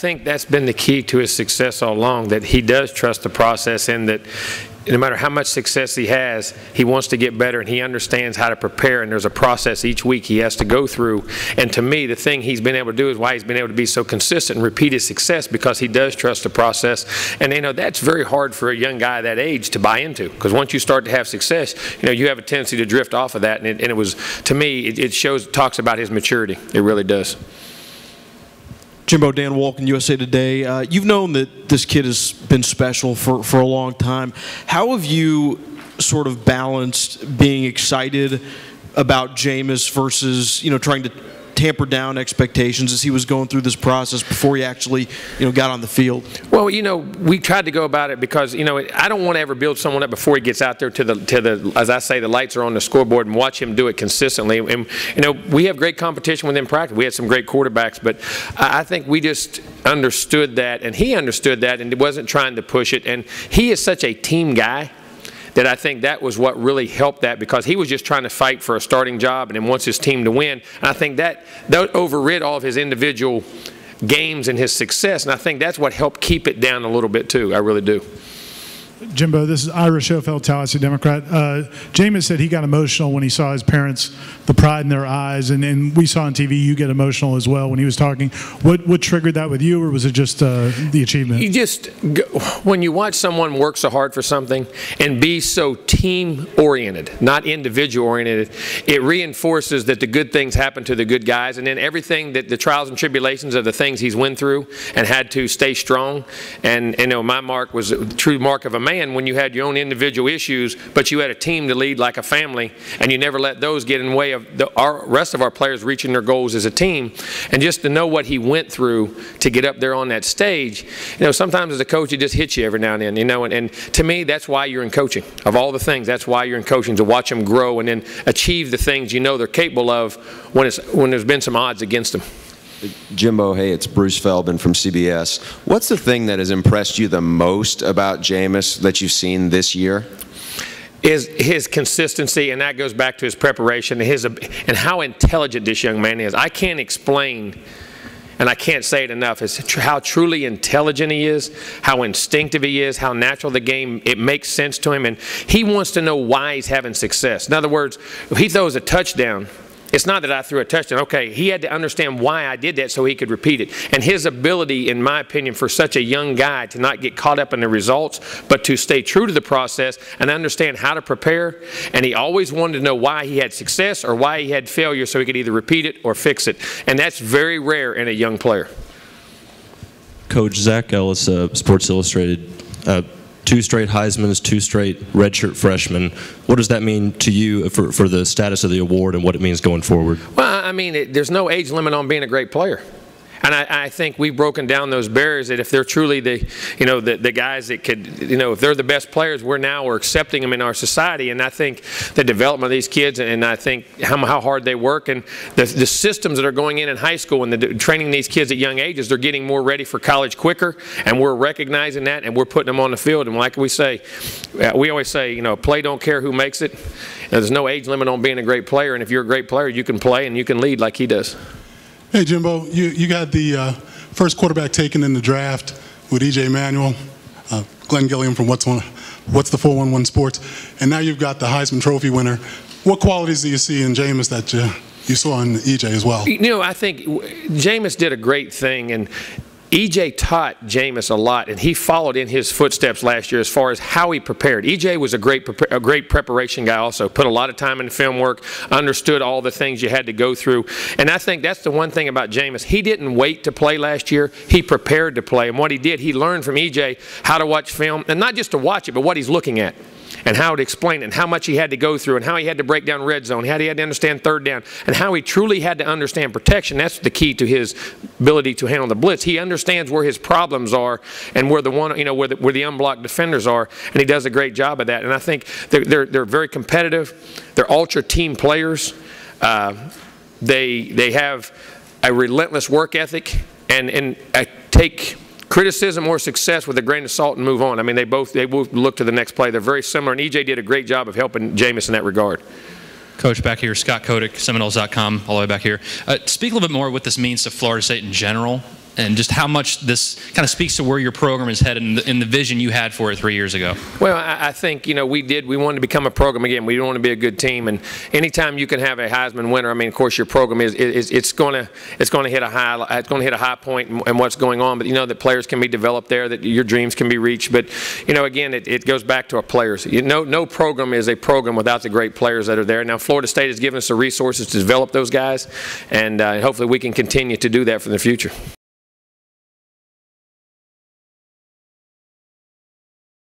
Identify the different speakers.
Speaker 1: think that's been the key to his success all along, that he does trust the process, and that no matter how much success he has, he wants to get better, and he understands how to prepare, and there's a process each week he has to go through. And to me, the thing he's been able to do is why he's been able to be so consistent and repeat his success, because he does trust the process. And that's very hard for a young guy that age to buy into, because once you start to have success, you have a tendency to drift off of that. And it was, to me, it talks about his maturity. It really does.
Speaker 2: Jimbo, Dan Walken, USA Today. You've known that this kid has been special for a long time. How have you sort of balanced being excited about Jameis versus, trying to tamper down expectations as he was going through this process before he actually, got on the field? Well,
Speaker 1: we tried to go about it because, I don't want to ever build someone up before he gets out there to the, as I say, the lights are on the scoreboard, and watch him do it consistently. And, we have great competition within practice. We had some great quarterbacks, but I think we just understood that, and he understood that, and wasn't trying to push it. And he is such a team guy that I think that was what really helped that, because he was just trying to fight for a starting job and then wants his team to win. And I think that overrid all of his individual games and his success, and I think that's what helped keep it down a little bit too. I really do.
Speaker 3: Jimbo, this is Ira Schofield, Tallahassee Democrat. Jameis said he got emotional when he saw his parents, the pride in their eyes, and we saw on TV you get emotional as well when he was talking. What triggered that with you, or was it just the achievement?
Speaker 1: When you watch someone work so hard for something and be so team-oriented, not individual-oriented, it reinforces that the good things happen to the good guys, and then everything, that the trials and tribulations of the things he's went through and had to stay strong. And my mark was a true mark of a man when you had your own individual issues, but you had a team to lead like a family, and you never let those get in the way of the rest of our players reaching their goals as a team. And just to know what he went through to get up there on that stage, sometimes as a coach it just hits you every now and then, and to me that's why you're in coaching. Of all the things, that's why you're in coaching, to watch them grow and then achieve the things they're capable of when there's been some odds against them.
Speaker 4: Jimbo, hey, it's Bruce Feldman from CBS. What's the thing that has impressed you the most about Jameis that you've seen this year?
Speaker 1: Is his consistency, and that goes back to his preparation and how intelligent this young man is. I can't explain, and I can't say it enough, is how truly intelligent he is, how instinctive he is, how natural the game, it makes sense to him, and he wants to know why he's having success. In other words, if he throws a touchdown, it's not that I threw a touchdown. Okay, he had to understand why I did that so he could repeat it. And his ability, in my opinion, for such a young guy to not get caught up in the results, but to stay true to the process and understand how to prepare. And he always wanted to know why he had success or why he had failure so he could either repeat it or fix it. And that's very rare in a young player.
Speaker 5: Coach, Zach Ellis, Sports Illustrated, 2 straight Heismans, 2 straight redshirt freshmen. What does that mean to you for the status of the award and what it means going forward?
Speaker 1: Well, I mean, there's no age limit on being a great player. And I think we've broken down those barriers, that if they're truly the guys that could, if they're the best players, we're accepting them in our society. And I think the development of these kids, and I think how hard they work, and the systems that are going in high school and training these kids at young ages, they're getting more ready for college quicker, and we're recognizing that, and we're putting them on the field. And like we say, we always say, play don't care who makes it. There's no age limit on being a great player, and if you're a great player, you can play and you can lead like he does.
Speaker 6: Hey, Jimbo, you got the first quarterback taken in the draft with E.J. Manuel, Glenn Gilliam from What's the 411 Sports, and now you've got the Heisman Trophy winner. What qualities do you see in Jameis that you saw in E.J. as well?
Speaker 1: I think Jameis did a great thing, and E.J. taught Jameis a lot, and he followed in his footsteps last year as far as how he prepared. E.J. was a great preparation guy also, put a lot of time in film work, understood all the things you had to go through. And I think that's the one thing about Jameis. He didn't wait to play last year. He prepared to play. And what he did, he learned from E.J. how to watch film, and not just to watch it, but what he's looking at, and how to explain it, and how much he had to go through, and how he had to break down red zone, how he had to understand third down, and how he truly had to understand protection. That's the key to his ability to handle the blitz. He understands where his problems are and where where the unblocked defenders are, and he does a great job of that. And I think they're very competitive. They're ultra team players. They have a relentless work ethic and take criticism or success with a grain of salt and move on. I mean, they both look to the next play. They're very similar, and E.J. did a great job of helping Jameis in that regard.
Speaker 7: Coach, back here, Scott Kotick, Seminoles.com, all the way back here. Speak a little bit more what this means to Florida State in general, and just how much this kind of speaks to where your program is headed in the vision you had for it 3 years ago.
Speaker 1: Well, I think, we wanted to become a program again. We want to be a good team, and anytime you can have a Heisman winner, I mean, of course, your program it's going to hit a high point in what's going on. But that players can be developed there, that your dreams can be reached. But again, it goes back to our players. No program is a program without the great players that are there. Now, Florida State has given us the resources to develop those guys, and hopefully we can continue to do that for the future.